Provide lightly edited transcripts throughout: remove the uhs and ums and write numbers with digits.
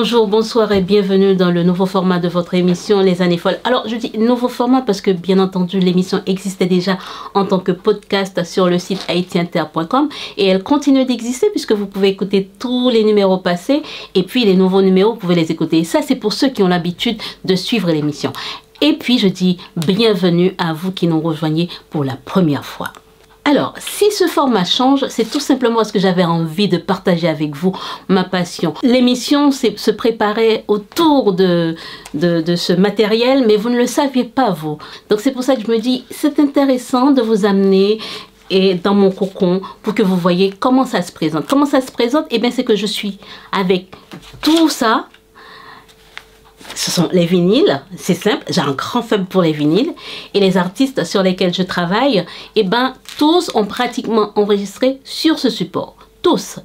Bonjour, bonsoir et bienvenue dans le nouveau format de votre émission Les Années Folles. Alors je dis nouveau format parce que bien entendu l'émission existait déjà en tant que podcast sur le site haitiinter.com et elle continue d'exister puisque vous pouvez écouter tous les numéros passés et puis les nouveaux numéros vous pouvez les écouter. Et ça c'est pour ceux qui ont l'habitude de suivre l'émission. Et puis je dis bienvenue à vous qui nous rejoignez pour la première fois. Alors, si ce format change, c'est tout simplement parce que j'avais envie de partager avec vous ma passion. L'émission se préparait autour de ce matériel, mais vous ne le saviez pas, vous. Donc, c'est pour ça que je me dis, c'est intéressant de vous amener et dans mon cocon pour que vous voyez comment ça se présente. Comment ça se présente? Eh bien, c'est que je suis avec tout ça. Ce sont les vinyles, c'est simple, j'ai un grand faible pour les vinyles et les artistes sur lesquels je travaille, eh ben, tous ont pratiquement enregistré sur ce support, tous.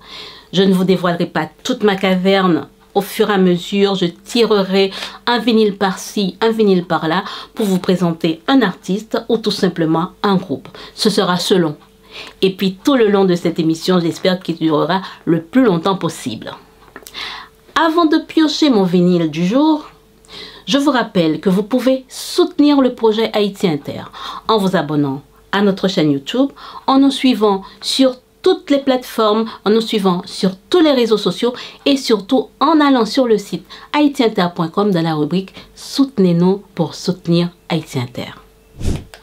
Je ne vous dévoilerai pas toute ma caverne, au fur et à mesure, je tirerai un vinyle par-ci, un vinyle par-là pour vous présenter un artiste ou tout simplement un groupe. Ce sera selon. Et puis tout le long de cette émission, j'espère qu'il durera le plus longtemps possible. Avant de piocher mon vinyle du jour, je vous rappelle que vous pouvez soutenir le projet Haïti Inter en vous abonnant à notre chaîne YouTube, en nous suivant sur toutes les plateformes, en nous suivant sur tous les réseaux sociaux et surtout en allant sur le site haitiinter.com dans la rubrique « Soutenez-nous pour soutenir Haïti Inter ».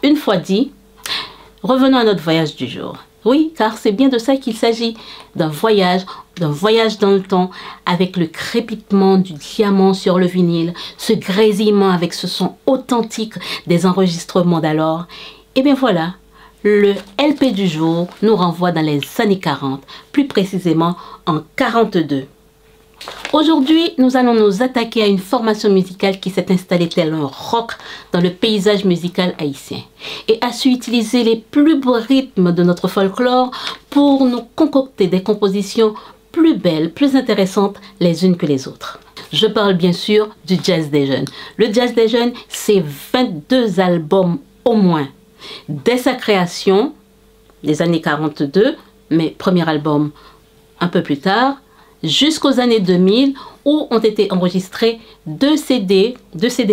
Une fois dit, revenons à notre voyage du jour. Oui, car c'est bien de ça qu'il s'agit, d'un voyage dans le temps, avec le crépitement du diamant sur le vinyle, ce grésillement avec ce son authentique des enregistrements d'alors. Et bien voilà, le LP du jour nous renvoie dans les années 40, plus précisément en 42. Aujourd'hui, nous allons nous attaquer à une formation musicale qui s'est installée tel un roc dans le paysage musical haïtien et a su utiliser les plus beaux rythmes de notre folklore pour nous concocter des compositions plus belles, plus intéressantes les unes que les autres. Je parle bien sûr du Jazz des Jeunes. Le Jazz des Jeunes, c'est 22 albums au moins. Dès sa création, les années 42, mais premier album un peu plus tard, jusqu'aux années 2000 où ont été enregistrés deux CD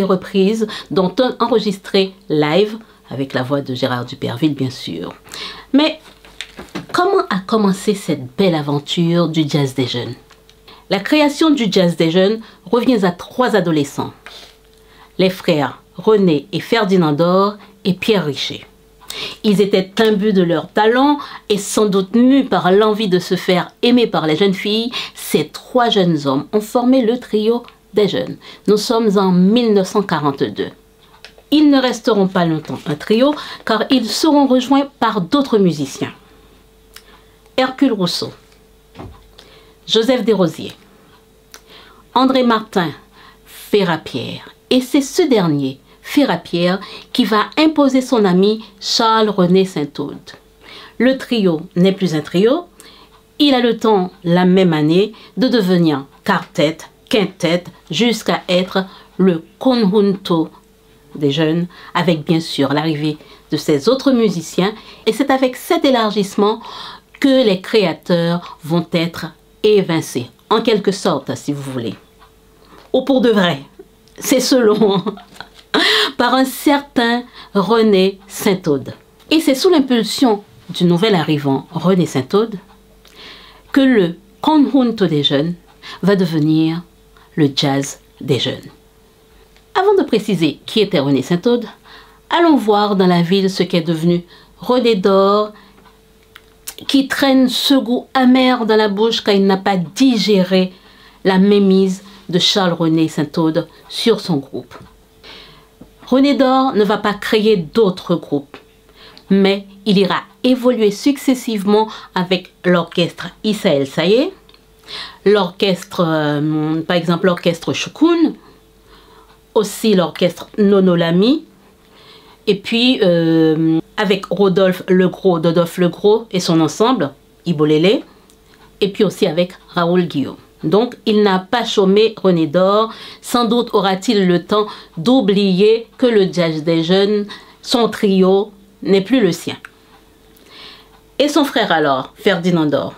reprises, dont un enregistré live avec la voix de Gérard Duperville bien sûr. Mais comment a commencé cette belle aventure du Jazz des Jeunes? La création du Jazz des Jeunes revient à trois adolescents, les frères René et Ferdinand Dor et Pierre Richer. Ils étaient imbus de leur talent et sans doute mus par l'envie de se faire aimer par les jeunes filles. Ces trois jeunes hommes ont formé le trio des jeunes. Nous sommes en 1942. Ils ne resteront pas longtemps un trio car ils seront rejoints par d'autres musiciens. Hercule Rousseau, Joseph Desrosiers, André Martin, Ferrapierre. Et c'est ce dernier, Ferrapierre, qui va imposer son ami Charles-René Saint-Aude. Le trio n'est plus un trio, il a le temps, la même année, de devenir quartet, quintet, jusqu'à être le conjunto des jeunes, avec bien sûr l'arrivée de ces autres musiciens. Et c'est avec cet élargissement que les créateurs vont être évincés, en quelque sorte, si vous voulez. Ou pour de vrai, c'est selon... par un certain René Saint-Aude. Et c'est sous l'impulsion du nouvel arrivant René Saint-Aude que le conjunto des jeunes va devenir le jazz des jeunes. Avant de préciser qui était René Saint-Aude, allons voir dans la ville ce qu'est devenu René Dor, qui traîne ce goût amer dans la bouche car il n'a pas digéré la mémise de Charles-René Saint-Aude sur son groupe. René Dor ne va pas créer d'autres groupes, mais il ira évoluer successivement avec l'orchestre Issa El Sayé, l'orchestre, par exemple l'orchestre Choukoun, aussi l'orchestre Nono Lamy, et puis avec Dodolphe Legros et son ensemble, Ibolélé, et puis aussi avec Raoul Guillaume. Donc, il n'a pas chômé René Dor. Sans doute aura-t-il le temps d'oublier que le jazz des jeunes, son trio, n'est plus le sien. Et son frère alors, Ferdinand Dor.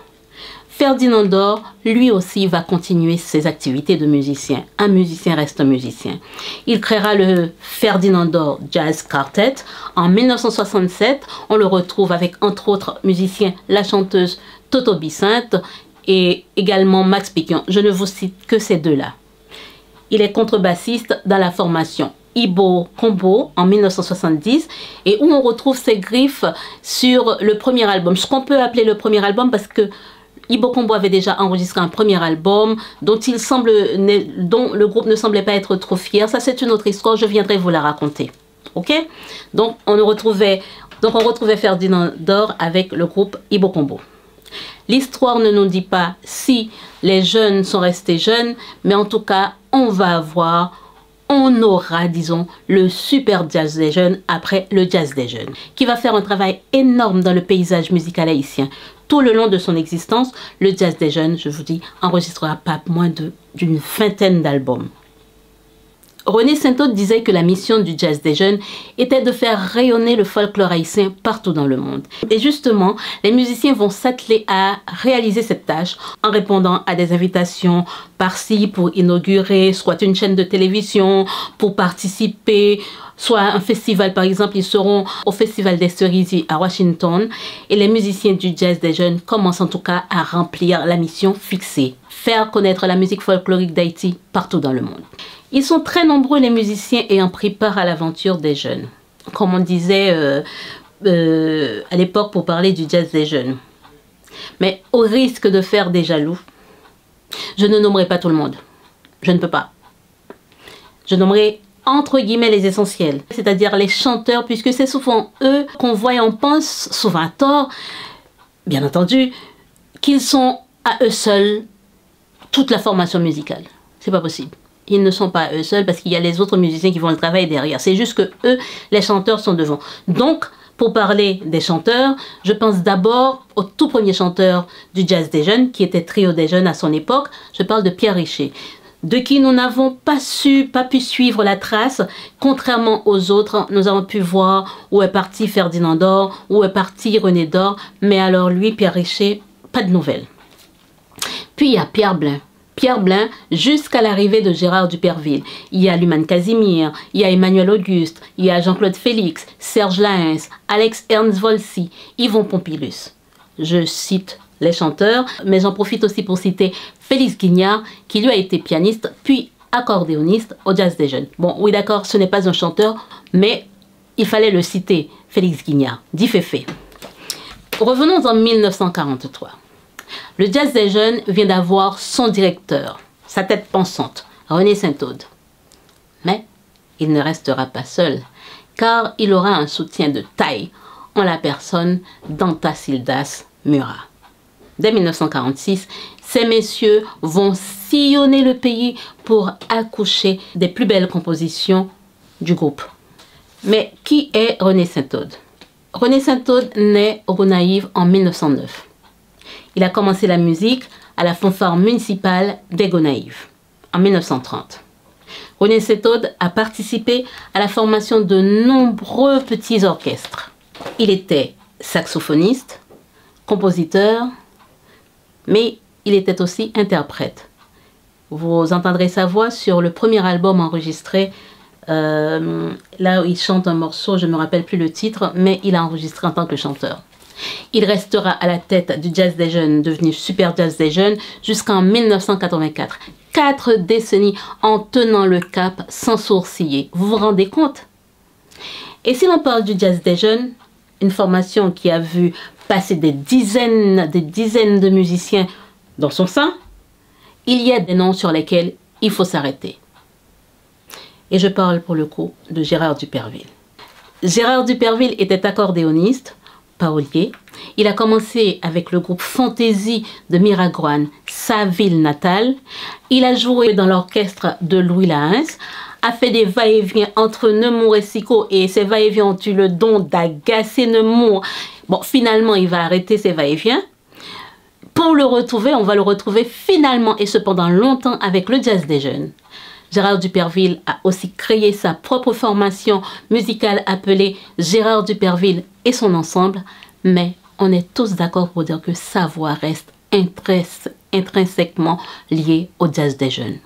Ferdinand Dor, lui aussi, va continuer ses activités de musicien. Un musicien reste un musicien. Il créera le Ferdinand Dor Jazz Quartet. En 1967, on le retrouve avec, entre autres musiciens, la chanteuse Toto Bicinte et également Max Piquion. Je ne vous cite que ces deux-là. Il est contrebassiste dans la formation Ibo Combo en 1970 et où on retrouve ses griffes sur le premier album. Ce qu'on peut appeler le premier album parce que Ibo Combo avait déjà enregistré un premier album dont le groupe ne semblait pas être trop fier. Ça, c'est une autre histoire, je viendrai vous la raconter. Ok? Donc, on retrouvait Ferdinand Dor avec le groupe Ibo Combo. L'histoire ne nous dit pas si les jeunes sont restés jeunes, mais en tout cas, on aura, disons, le super jazz des jeunes après le jazz des jeunes, qui va faire un travail énorme dans le paysage musical haïtien. Tout le long de son existence, le jazz des jeunes, je vous dis, enregistrera pas moins d'une vingtaine d'albums. René Saint-Aude disait que la mission du jazz des jeunes était de faire rayonner le folklore haïtien partout dans le monde. Et justement, les musiciens vont s'atteler à réaliser cette tâche en répondant à des invitations par-ci pour inaugurer soit une chaîne de télévision, pour participer, soit un festival. Par exemple, ils seront au Festival des Cerisiers à Washington et les musiciens du jazz des jeunes commencent en tout cas à remplir la mission fixée, faire connaître la musique folklorique d'Haïti partout dans le monde. Ils sont très nombreux les musiciens ayant pris part à l'aventure des jeunes. Comme on disait à l'époque pour parler du jazz des jeunes. Mais au risque de faire des jaloux, je ne nommerai pas tout le monde. Je ne peux pas. Je nommerai entre guillemets les essentiels, c'est-à-dire les chanteurs, puisque c'est souvent eux qu'on voit et on pense, souvent à tort, bien entendu, qu'ils sont à eux seuls toute la formation musicale. C'est pas possible. Ils ne sont pas eux seuls parce qu'il y a les autres musiciens qui font le travail derrière. C'est juste que eux, les chanteurs, sont devant. Donc, pour parler des chanteurs, je pense d'abord au tout premier chanteur du jazz des jeunes, qui était Trio des jeunes à son époque. Je parle de Pierre Richer, de qui nous n'avons pas pu suivre la trace. Contrairement aux autres, nous avons pu voir où est parti Ferdinand Dor, où est parti René Dor. Mais alors lui, Pierre Richer, pas de nouvelles. Puis il y a Pierre Blin. Pierre Blin jusqu'à l'arrivée de Gérard Duperville. Il y a Luman Casimir, il y a Emmanuel Auguste, il y a Jean-Claude Félix, Serge Laens, Alex Ernst Volsi, Yvon Pompilus. Je cite les chanteurs, mais j'en profite aussi pour citer Félix Guignard, qui lui a été pianiste, puis accordéoniste au jazz des jeunes. Bon, oui d'accord, ce n'est pas un chanteur, mais il fallait le citer, Félix Guignard, dit Féfé. Revenons en 1943. Le jazz des jeunes vient d'avoir son directeur, sa tête pensante, René Saint-Aude. Mais il ne restera pas seul, car il aura un soutien de taille en la personne d'Antasildas Murat. Dès 1946, ces messieurs vont sillonner le pays pour accoucher des plus belles compositions du groupe. Mais qui est René Saint-Aude? René Saint-Aude naît au Gonaïves en 1909. Il a commencé la musique à la fanfare municipale des Gonaïves en 1930. René Saint-Aude a participé à la formation de nombreux petits orchestres. Il était saxophoniste, compositeur, mais il était aussi interprète. Vous entendrez sa voix sur le premier album enregistré, là où il chante un morceau, je ne me rappelle plus le titre, mais il a enregistré en tant que chanteur. Il restera à la tête du jazz des jeunes, devenu super jazz des jeunes, jusqu'en 1984. 4 décennies en tenant le cap sans sourciller. Vous vous rendez compte? Et si l'on parle du jazz des jeunes, une formation qui a vu passer des dizaines de musiciens dans son sein, il y a des noms sur lesquels il faut s'arrêter. Et je parle pour le coup de Gérard Duperville. Gérard Duperville était accordéoniste, parolier. Il a commencé avec le groupe Fantaisie de Miragoâne, sa ville natale. Il a joué dans l'orchestre de Louis Laens, a fait des va-et-vient entre Nemours et Sicot, et ces va-et-vient ont eu le don d'agacer Nemours. Bon, finalement, il va arrêter ses va-et-vient. Pour le retrouver, on va le retrouver finalement et cependant longtemps avec le jazz des jeunes. Gérard Duperville a aussi créé sa propre formation musicale appelée Gérard Duperville et son ensemble, mais on est tous d'accord pour dire que sa voix reste intrinsèquement lié au jazz des jeunes.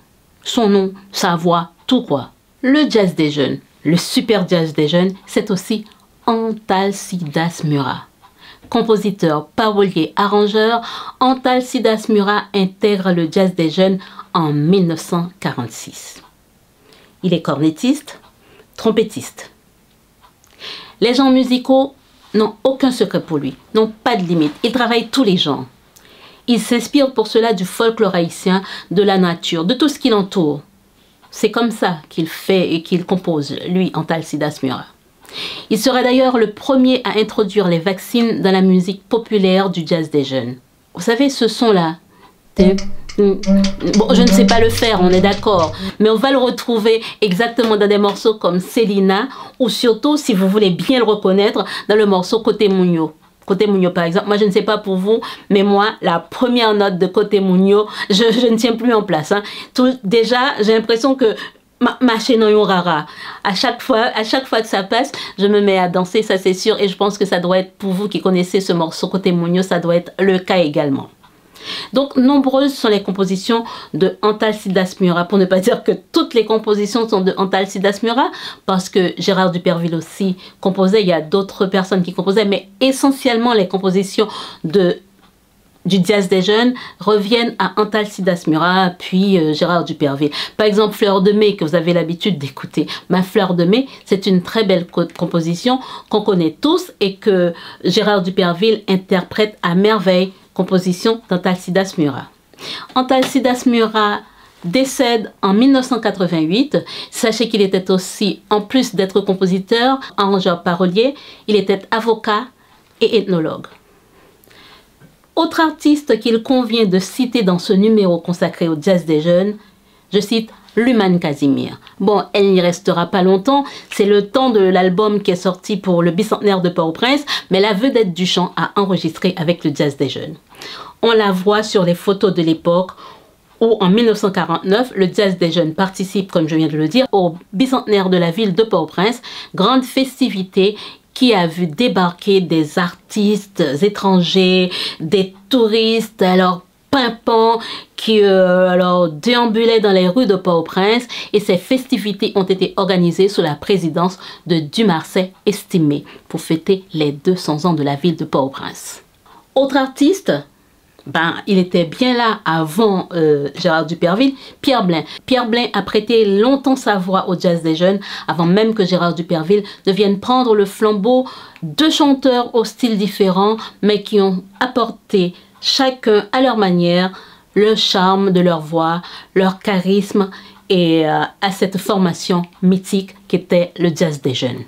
Son nom, sa voix, tout quoi. Le jazz des jeunes, le super jazz des jeunes, c'est aussi Antalcidas Murat. Compositeur, parolier, arrangeur, Antalcidas Murat intègre le jazz des jeunes en 1946. Il est cornettiste, trompettiste. Les genres musicaux n'ont aucun secret pour lui, n'ont pas de limite. Il travaille tous les genres. Il s'inspire pour cela du folklore haïtien, de la nature, de tout ce qui l'entoure. C'est comme ça qu'il fait et qu'il compose, lui, Antalcidas Murat. Il sera d'ailleurs le premier à introduire les vaccines dans la musique populaire du jazz des jeunes. Vous savez, ce son-là, bon, je ne sais pas le faire, on est d'accord, mais on va le retrouver exactement dans des morceaux comme Célina, ou surtout, si vous voulez bien le reconnaître, dans le morceau Côté Mounio. Côté Mounio, par exemple, moi je ne sais pas pour vous, mais moi, la première note de Côté Mounio, je ne tiens plus en place. Hein. Déjà, j'ai l'impression que ma chaîne en rara. À chaque fois que ça passe, je me mets à danser, ça c'est sûr, et je pense que ça doit être, pour vous qui connaissez ce morceau Côté Mounio, ça doit être le cas également. Donc, nombreuses sont les compositions de Antalcidas Murat, pour ne pas dire que toutes les compositions sont de Antalcidas Murat, parce que Gérard Duperville aussi composait, il y a d'autres personnes qui composaient, mais essentiellement les compositions du jazz des jeunes reviennent à Antalcidas Murat, puis Gérard Duperville. Par exemple, Fleur de Mai, que vous avez l'habitude d'écouter. Ma Fleur de Mai, c'est une très belle composition qu'on connaît tous et que Gérard Duperville interprète à merveille, composition d'Antalcidas Murat. Antalcidas Murat décède en 1988. Sachez qu'il était aussi, en plus d'être compositeur, arrangeur parolier, il était avocat et ethnologue. Autre artiste qu'il convient de citer dans ce numéro consacré au jazz des jeunes, je cite Lumane Casimir. Bon, elle n'y restera pas longtemps, c'est le temps de l'album qui est sorti pour le bicentenaire de Port-au-Prince, mais la vedette du chant a enregistré avec le jazz des jeunes. On la voit sur les photos de l'époque où en 1949, le jazz des jeunes participe, comme je viens de le dire, au bicentenaire de la ville de Port-au-Prince, grande festivité qui a vu débarquer des artistes étrangers, des touristes, alors pimpants, qui déambulaient dans les rues de Port-au-Prince, et ces festivités ont été organisées sous la présidence de Dumarsais Estimé pour fêter les 200 ans de la ville de Port-au-Prince. Autre artiste, il était bien là avant Gérard Duperville, Pierre Blin. Pierre Blin a prêté longtemps sa voix au jazz des jeunes avant même que Gérard Duperville ne vienne prendre le flambeau. Deux chanteurs au style différent, mais qui ont apporté chacun à leur manière le charme de leur voix, leur charisme et à cette formation mythique qu'était le jazz des jeunes.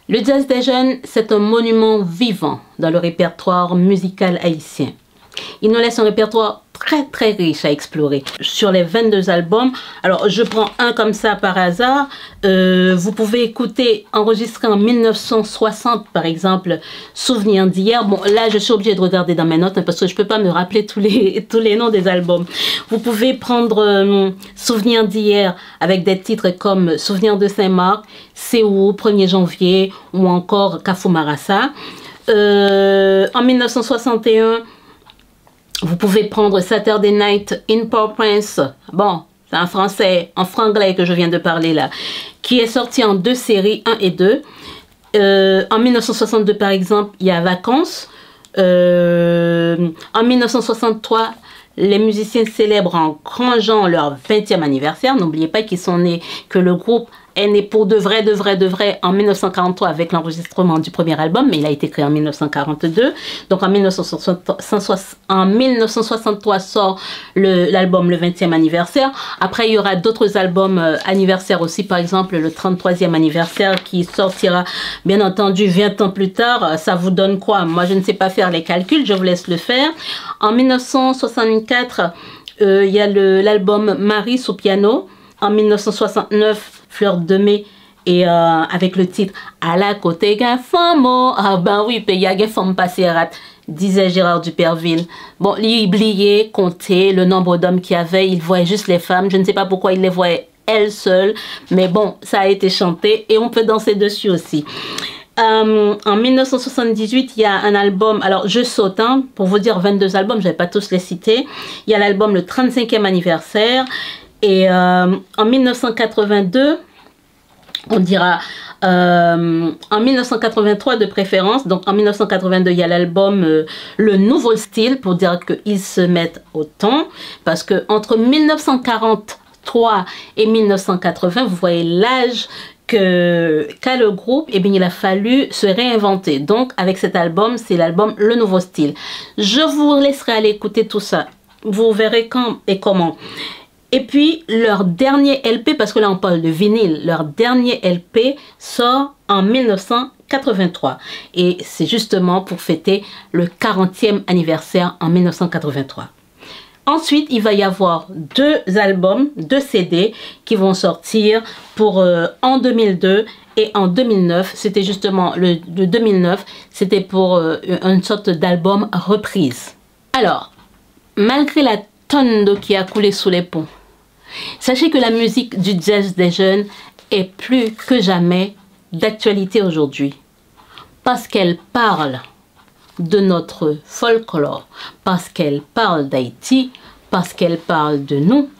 Le jazz des jeunes, c'est un monument vivant dans le répertoire musical haïtien. Il nous laisse un répertoire très riche à explorer. Sur les 22 albums, alors je prends un comme ça par hasard, vous pouvez écouter, enregistré en 1960 par exemple, Souvenir d'hier. Bon là je suis obligée de regarder dans mes notes parce que je peux pas me rappeler tous les noms des albums. Vous pouvez prendre Souvenir d'hier avec des titres comme Souvenir de Saint-Marc, C'est où, 1er janvier ou encore Kafou Marassa. En 1961, vous pouvez prendre Saturday Night in Port-au-Prince. Bon, c'est un français, en franglais que je viens de parler là, qui est sorti en 2 séries, 1 et 2. En 1962, par exemple, il y a Vacances. En 1963, les musiciens célèbrent en grand genre leur 20e anniversaire. N'oubliez pas qu'ils sont nés, que le groupe est né pour de vrai en 1943 avec l'enregistrement du premier album, mais il a été créé en 1942. Donc en 1963 sort l'album le 20e anniversaire. Après il y aura d'autres albums anniversaires aussi, par exemple le 33e anniversaire qui sortira bien entendu 20 ans plus tard. Ça vous donne quoi? Moi je ne sais pas faire les calculs, je vous laisse le faire. En 1964, il y a l'album Marie sous piano. En 1969, Fleur de Mai, et avec le titre À la côté d'un famo. Ah ben oui, il y a des femmes passerat, disait Gérard Duperville. Bon, il oubliait compter le nombre d'hommes qu'il y avait, il voyait juste les femmes. Je ne sais pas pourquoi il les voyait elles seules, mais bon, ça a été chanté et on peut danser dessus aussi. En 1978, il y a un album, alors je saute, hein, pour vous dire 22 albums, je ne vais pas tous les citer. Il y a l'album Le 35e anniversaire. Et en 1982, on dira en 1983 de préférence, donc en 1982 il y a l'album Le Nouveau Style, pour dire qu'ils se mettent au temps, parce que entre 1943 et 1980, vous voyez l'âge qu'a le groupe, et bien il a fallu se réinventer. Donc avec cet album, c'est l'album Le Nouveau Style. Je vous laisserai aller écouter tout ça, vous verrez quand et comment. Et puis, leur dernier LP, parce que là on parle de vinyle, leur dernier LP sort en 1983. Et c'est justement pour fêter le 40e anniversaire en 1983. Ensuite, il va y avoir 2 albums, 2 CD qui vont sortir pour en 2002 et en 2009. C'était justement le 2009, c'était pour une sorte d'album reprise. Alors, malgré la tonne d'eau qui a coulé sous les ponts, sachez que la musique du jazz des jeunes est plus que jamais d'actualité aujourd'hui. Parce qu'elle parle de notre folklore, parce qu'elle parle d'Haïti, parce qu'elle parle de nous,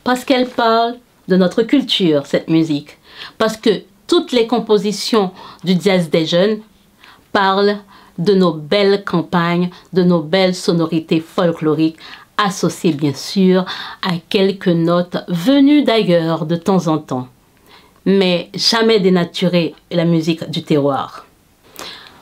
parce qu'elle parle de notre culture, cette musique. Parce que toutes les compositions du jazz des jeunes parlent de nos belles campagnes, de nos belles sonorités folkloriques, associées bien sûr à quelques notes venues d'ailleurs de temps en temps, mais jamais dénaturer la musique du terroir.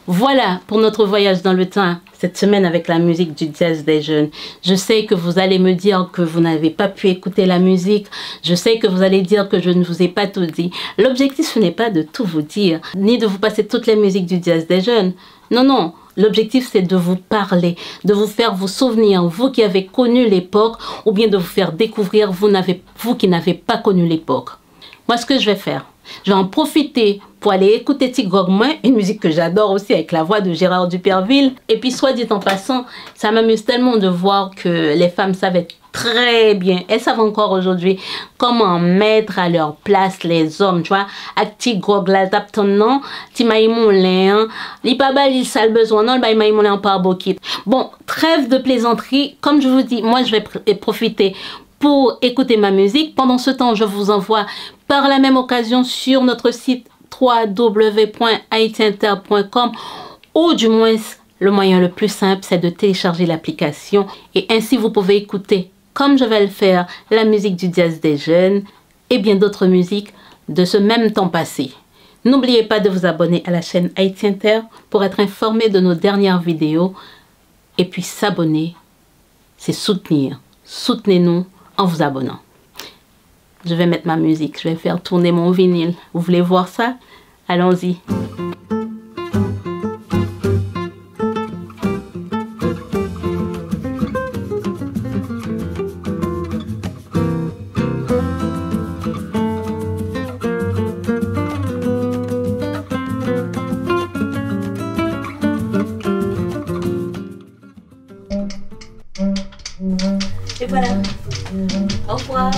Voilà pour notre voyage dans le temps cette semaine avec la musique du jazz des jeunes. Je sais que vous allez me dire que vous n'avez pas pu écouter la musique. Je sais que vous allez dire que je ne vous ai pas tout dit. L'objectif, ce n'est pas de tout vous dire, ni de vous passer toutes les musiques du jazz des jeunes. Non, non. L'objectif, c'est de vous parler, de vous faire vous souvenir, vous qui avez connu l'époque, ou bien de vous faire découvrir, vous qui n'avez pas connu l'époque. Moi, ce que je vais faire, je vais en profiter pour aller écouter Tigogouin, une musique que j'adore aussi avec la voix de Gérard Duperville. Et puis, soit dit en passant, ça m'amuse tellement de voir que les femmes savent être très bien, elles savent encore aujourd'hui comment mettre à leur place les hommes, tu vois. Avec Tigog, la tapton non, ti maïmoulin, li pas bal, il sale besoin, non, le maïmoulin par bokit. Bon, trêve de plaisanterie, comme je vous dis, moi je vais profiter pour écouter ma musique. Pendant ce temps, je vous envoie par la même occasion sur notre site www.haitiinter.com, ou du moins le moyen le plus simple, c'est de télécharger l'application et ainsi vous pouvez écouter, comme je vais le faire, la musique du jazz des jeunes et bien d'autres musiques de ce même temps passé. N'oubliez pas de vous abonner à la chaîne Haïti Inter pour être informé de nos dernières vidéos. Et puis s'abonner, c'est soutenir. Soutenez-nous en vous abonnant. Je vais mettre ma musique, je vais faire tourner mon vinyle. Vous voulez voir ça? Allons-y. Et voilà. Au revoir.